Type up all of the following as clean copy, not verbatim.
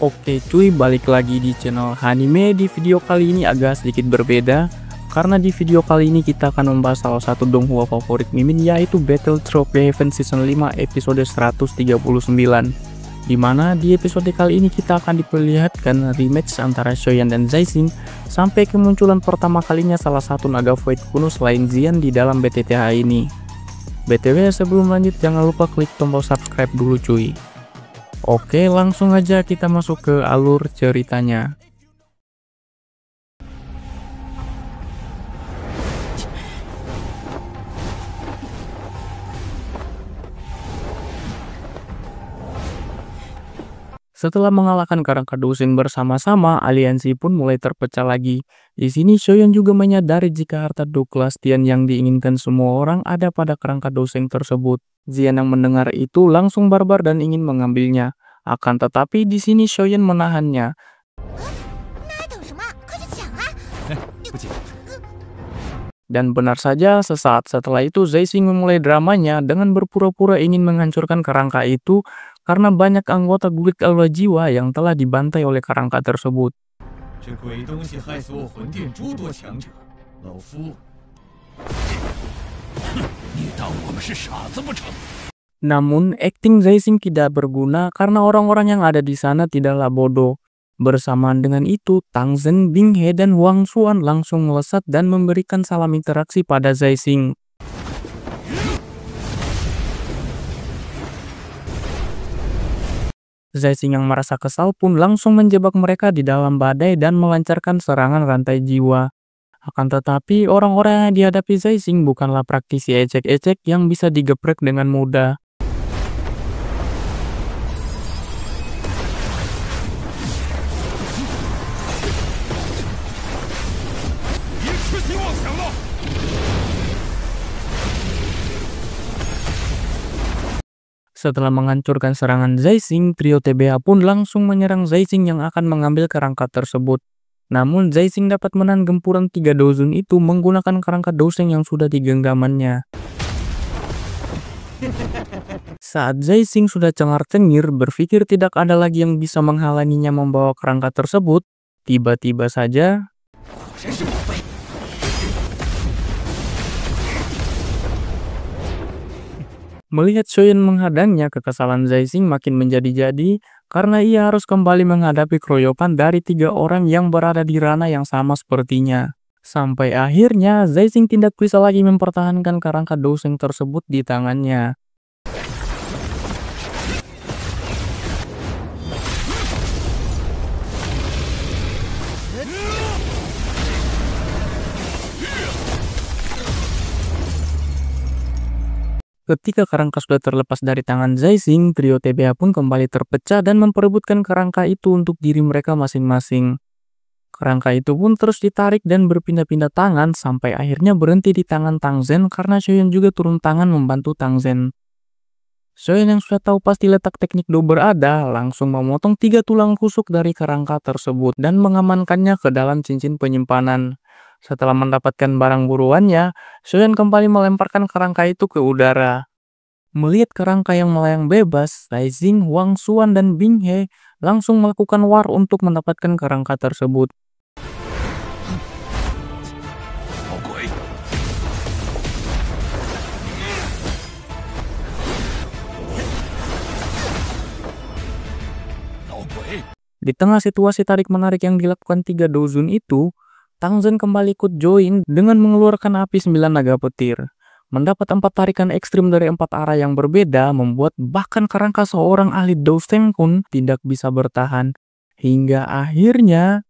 Oke cuy, balik lagi di channel Hanime. Di video kali ini agak sedikit berbeda, karena di video kali ini kita akan membahas salah satu donghua favorit Mimin, yaitu Battle Trophy Heaven Season 5 episode 139. Dimana di episode kali ini kita akan diperlihatkan rematch antara Shoyan dan Zaising, sampai kemunculan pertama kalinya salah satu naga void kuno selain Xian di dalam BTTH ini. BTW sebelum lanjut jangan lupa klik tombol subscribe dulu cuy. Oke, langsung aja kita masuk ke alur ceritanya. Setelah mengalahkan Karangka Douseng bersama-sama, aliansi pun mulai terpecah lagi. Di sini Shoyan juga menyadari jika harta Douglas Tian yang diinginkan semua orang ada pada Karangka Douseng tersebut. Xian yang mendengar itu langsung barbar dan ingin mengambilnya. Akan tetapi di sini Shoyan menahannya. Dan benar saja, sesaat setelah itu Zaising memulai dramanya dengan berpura-pura ingin menghancurkan kerangka itu karena banyak anggota guild aula jiwa yang telah dibantai oleh kerangka tersebut. Namun, akting Zaising tidak berguna karena orang-orang yang ada di sana tidaklah bodoh. Bersamaan dengan itu, Tang Zhen, Bing He, dan Wang Xuan langsung melesat dan memberikan salam interaksi pada Zaising. Zaising yang merasa kesal pun langsung menjebak mereka di dalam badai dan melancarkan serangan rantai jiwa. Akan tetapi, orang-orang yang dihadapi Zaising bukanlah praktisi ecek-ecek yang bisa digeprek dengan mudah. Setelah menghancurkan serangan Zaising, trio TBH pun langsung menyerang Zaising yang akan mengambil kerangka tersebut. Namun Zaising dapat menahan gempuran 3 Douzun itu menggunakan kerangka Douseng yang sudah digenggamannya. Saat Zaising sudah cengar-cengir berpikir tidak ada lagi yang bisa menghalanginya membawa kerangka tersebut, tiba-tiba saja melihat Shoyan menghadangnya, kekesalan Zaising makin menjadi-jadi karena ia harus kembali menghadapi keroyokan dari 3 orang yang berada di ranah yang sama sepertinya. Sampai akhirnya Zaising tidak bisa lagi mempertahankan kerangka Douseng tersebut di tangannya. Ketika kerangka sudah terlepas dari tangan Zaising, trio TBH pun kembali terpecah dan memperebutkan kerangka itu untuk diri mereka masing-masing. Kerangka itu pun terus ditarik dan berpindah-pindah tangan sampai akhirnya berhenti di tangan Tang Zhen karena Shoyan juga turun tangan membantu Tang Zhen. Shoyan yang sudah tahu pasti letak teknik do berada, langsung memotong 3 tulang rusuk dari kerangka tersebut dan mengamankannya ke dalam cincin penyimpanan. Setelah mendapatkan barang buruannya, Shoyan kembali melemparkan kerangka itu ke udara. Melihat kerangka yang melayang bebas, Zaising, Wang Xuan, dan Bing He langsung melakukan war untuk mendapatkan kerangka tersebut. Di tengah situasi tarik-menarik yang dilakukan 3 Douzun itu, Tang Zhen kembali ikut join dengan mengeluarkan api 9 naga petir. Mendapat 4 tarikan ekstrim dari 4 arah yang berbeda membuat bahkan kerangka seorang ahli Douseng pun tidak bisa bertahan. Hingga akhirnya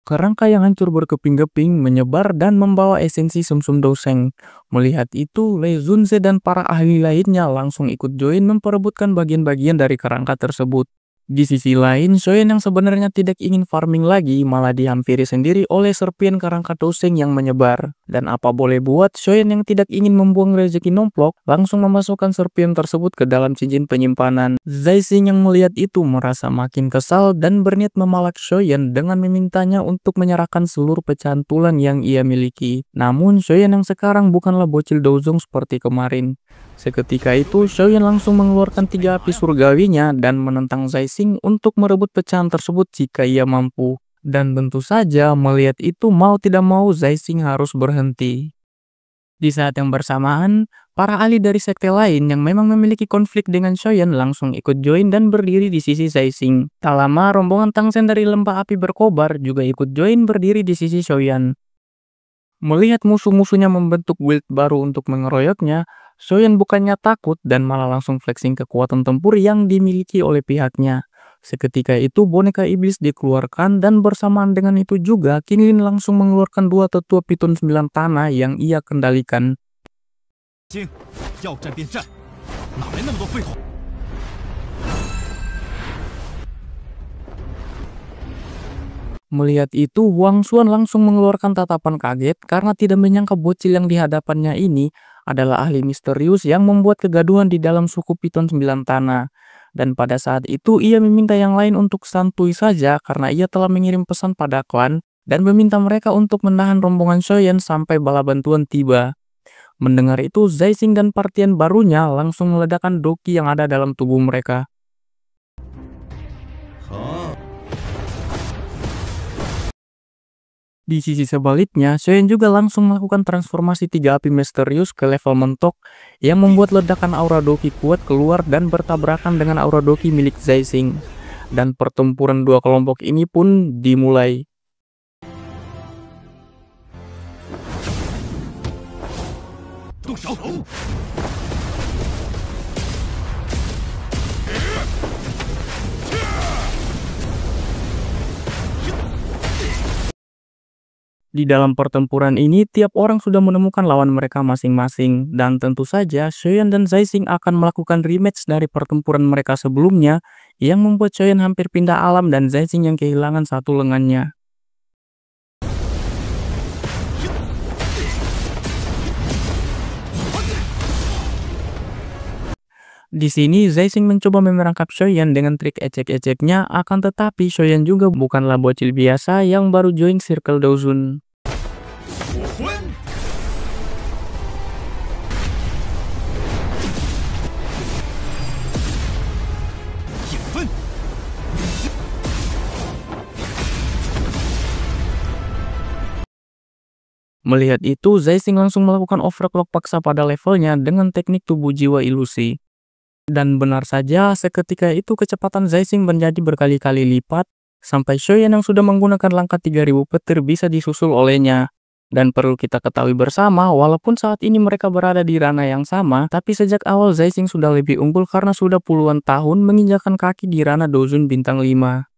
kerangka yang hancur berkeping-keping menyebar dan membawa esensi sumsum Douseng. Melihat itu, Lei Zunze dan para ahli lainnya langsung ikut join memperebutkan bagian-bagian dari kerangka tersebut. Di sisi lain, Shoyan yang sebenarnya tidak ingin farming lagi malah dihampiri sendiri oleh serpian kerangka Douseng yang menyebar. Dan apa boleh buat, Shoyan yang tidak ingin membuang rezeki nomplok langsung memasukkan serpion tersebut ke dalam cincin penyimpanan. Zaising yang melihat itu merasa makin kesal dan berniat memalak Shoyan dengan memintanya untuk menyerahkan seluruh pecahan tulang yang ia miliki. Namun Shoyan yang sekarang bukanlah bocil Dozong seperti kemarin. Seketika itu, Shoyan langsung mengeluarkan 3 api surgawinya dan menentang Zaising untuk merebut pecahan tersebut jika ia mampu. Dan tentu saja melihat itu mau tidak mau Zaising harus berhenti. Di saat yang bersamaan, para ahli dari sekte lain yang memang memiliki konflik dengan Shoyan langsung ikut join dan berdiri di sisi Zaising. Tak lama, rombongan Tangsen dari lembah api berkobar juga ikut join berdiri di sisi Shoyan. Melihat musuh-musuhnya membentuk guild baru untuk mengeroyoknya, Shoyan bukannya takut dan malah langsung flexing kekuatan tempur yang dimiliki oleh pihaknya. Seketika itu boneka iblis dikeluarkan dan bersamaan dengan itu juga Kinlin langsung mengeluarkan 2 tetua piton 9 tanah yang ia kendalikan. Melihat itu, Wang Xuan langsung mengeluarkan tatapan kaget karena tidak menyangka bocil yang dihadapannya ini adalah ahli misterius yang membuat kegaduhan di dalam suku Piton 9 tanah. Dan pada saat itu ia meminta yang lain untuk santuy saja karena ia telah mengirim pesan pada klan dan meminta mereka untuk menahan rombongan Shoyan sampai bala bantuan tiba. Mendengar itu, Zaising dan partian barunya langsung meledakkan doki yang ada dalam tubuh mereka. Di sisi sebaliknya, Shoyan juga langsung melakukan transformasi 3 api misterius ke level mentok yang membuat ledakan aura doki kuat keluar dan bertabrakan dengan aura doki milik Zaising. Dan pertempuran 2 kelompok ini pun dimulai. Di dalam pertempuran ini, tiap orang sudah menemukan lawan mereka masing-masing. Dan tentu saja, Shoyan dan Zaising akan melakukan rematch dari pertempuran mereka sebelumnya, yang membuat Shoyan hampir pindah alam dan Zaising yang kehilangan satu lengannya. Di sini, Zaising mencoba memerangkap Shoyan dengan trik ecek-eceknya, akan tetapi Shoyan juga bukanlah bocil biasa yang baru join Circle Dozun. Melihat itu, Zaising langsung melakukan overclock paksa pada levelnya dengan teknik tubuh jiwa ilusi. Dan benar saja, seketika itu kecepatan Zaising menjadi berkali-kali lipat, sampai Shoyan yang sudah menggunakan langkah 3000 petir bisa disusul olehnya. Dan perlu kita ketahui bersama, walaupun saat ini mereka berada di ranah yang sama, tapi sejak awal Zaising sudah lebih unggul karena sudah puluhan tahun menginjakan kaki di ranah Dozun bintang 5.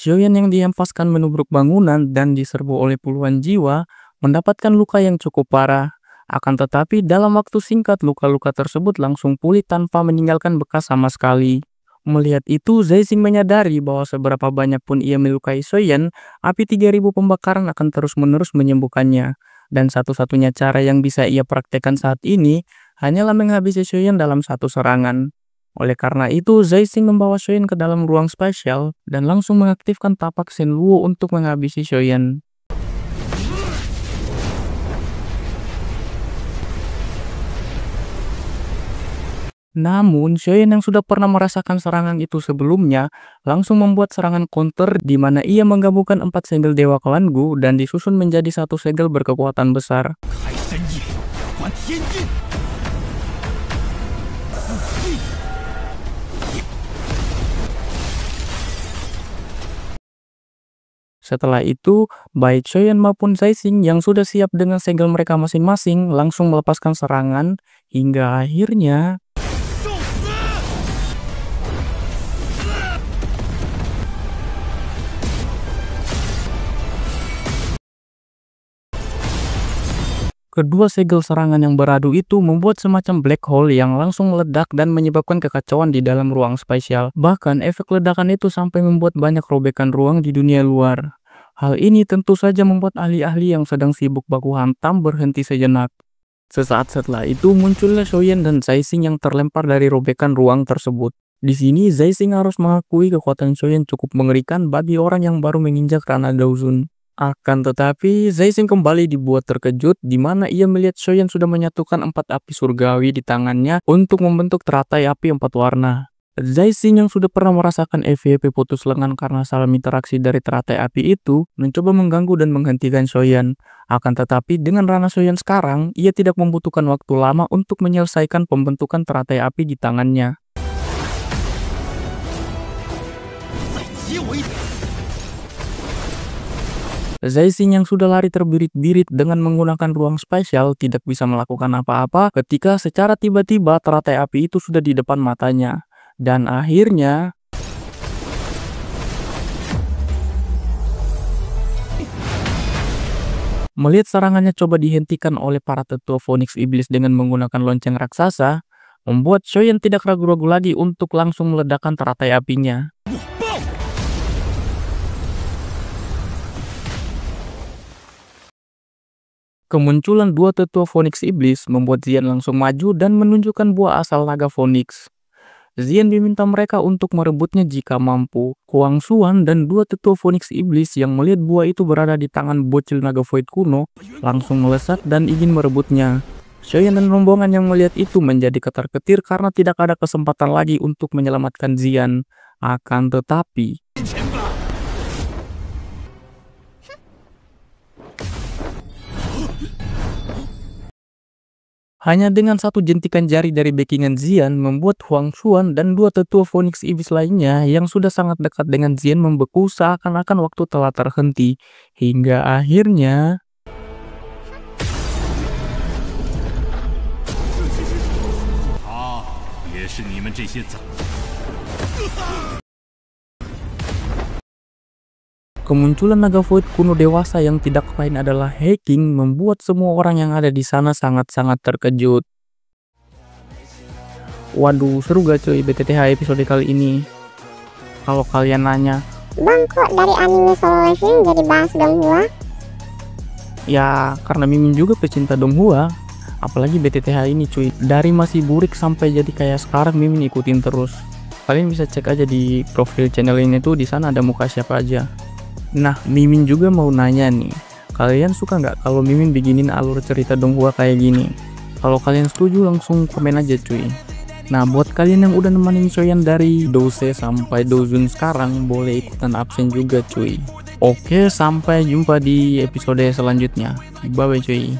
Shoyan yang dihempaskan menubruk bangunan dan diserbu oleh puluhan jiwa mendapatkan luka yang cukup parah. Akan tetapi dalam waktu singkat luka-luka tersebut langsung pulih tanpa meninggalkan bekas sama sekali. Melihat itu, Zaising menyadari bahwa seberapa banyak pun ia melukai Shoyan, api 3000 pembakaran akan terus-menerus menyembuhkannya. Dan satu-satunya cara yang bisa ia praktekkan saat ini hanyalah menghabisi Shoyan dalam satu serangan. Oleh karena itu, Zaising membawa Shoyan ke dalam ruang spesial dan langsung mengaktifkan tapak Shenluo untuk menghabisi Shoyan. Namun, Shoyan yang sudah pernah merasakan serangan itu sebelumnya langsung membuat serangan counter di mana ia menggabungkan 4 segel Dewa Klan Gu dan disusun menjadi satu segel berkekuatan besar. Setelah itu, baik Shoyan maupun Zaising yang sudah siap dengan segel mereka masing-masing langsung melepaskan serangan, hingga akhirnya Kedua segel serangan yang beradu itu membuat semacam black hole yang langsung meledak dan menyebabkan kekacauan di dalam ruang spasial. Bahkan efek ledakan itu sampai membuat banyak robekan ruang di dunia luar. Hal ini tentu saja membuat ahli-ahli yang sedang sibuk baku hantam berhenti sejenak. Sesaat setelah itu muncullah Xiaoyan dan Zaixing yang terlempar dari robekan ruang tersebut. Di sini Zaixing harus mengakui kekuatan Xiaoyan cukup mengerikan bagi orang yang baru menginjak ranah Daozun. Akan tetapi, Zaixing kembali dibuat terkejut di mana ia melihat Xiaoyan sudah menyatukan 4 api surgawi di tangannya untuk membentuk teratai api 4 warna. Zaixing yang sudah pernah merasakan EVP putus lengan karena salah interaksi dari teratai api itu, mencoba mengganggu dan menghentikan Xiaoyan. Akan tetapi, dengan ranah Xiaoyan sekarang, ia tidak membutuhkan waktu lama untuk menyelesaikan pembentukan teratai api di tangannya. Zaixing yang sudah lari terbirit-birit dengan menggunakan ruang spasial tidak bisa melakukan apa-apa ketika secara tiba-tiba teratai api itu sudah di depan matanya. Dan akhirnya melihat serangannya coba dihentikan oleh para tetua Phoenix Iblis dengan menggunakan lonceng raksasa, membuat Xiaoyan tidak ragu-ragu lagi untuk langsung meledakkan teratai apinya. Kemunculan dua tetua Phoenix Iblis membuat Xian langsung maju dan menunjukkan buah asal naga Phoenix. Xian diminta mereka untuk merebutnya jika mampu. Huang Xuan dan dua tetua Phoenix Iblis yang melihat buah itu berada di tangan bocil naga void kuno langsung melesat dan ingin merebutnya. Xiaoyan dan rombongan yang melihat itu menjadi ketar-ketir karena tidak ada kesempatan lagi untuk menyelamatkan Xian. Akan tetapi hanya dengan satu jentikan jari dari backingan Xian membuat Huang Xuan dan dua tetua Phoenix Iblis lainnya yang sudah sangat dekat dengan Xian membeku seakan-akan waktu telah terhenti. Hingga akhirnya kemunculan naga void kuno dewasa yang tidak lain adalah Hacking membuat semua orang yang ada di sana sangat-sangat terkejut. Waduh, seru gak cuy BTTH episode kali ini? Kalau kalian nanya, Bang, kok dari anime Solo Leveling jadi bahas Donghua? ya karena Mimin juga pecinta Donghua. Apalagi BTTH ini cuy, dari masih burik sampai jadi kayak sekarang Mimin ikutin terus. Kalian bisa cek aja di profil channel ini tuh, di sana ada muka siapa aja. Nah, Mimin juga mau nanya nih, kalian suka nggak kalau Mimin bikinin alur cerita Donghua kayak gini? Kalau kalian setuju langsung komen aja cuy. Nah, buat kalian yang udah nemenin Xiaoyan dari Douse sampai Daozun sekarang, boleh ikutan absen juga cuy. Oke, sampai jumpa di episode selanjutnya. Bye bye cuy.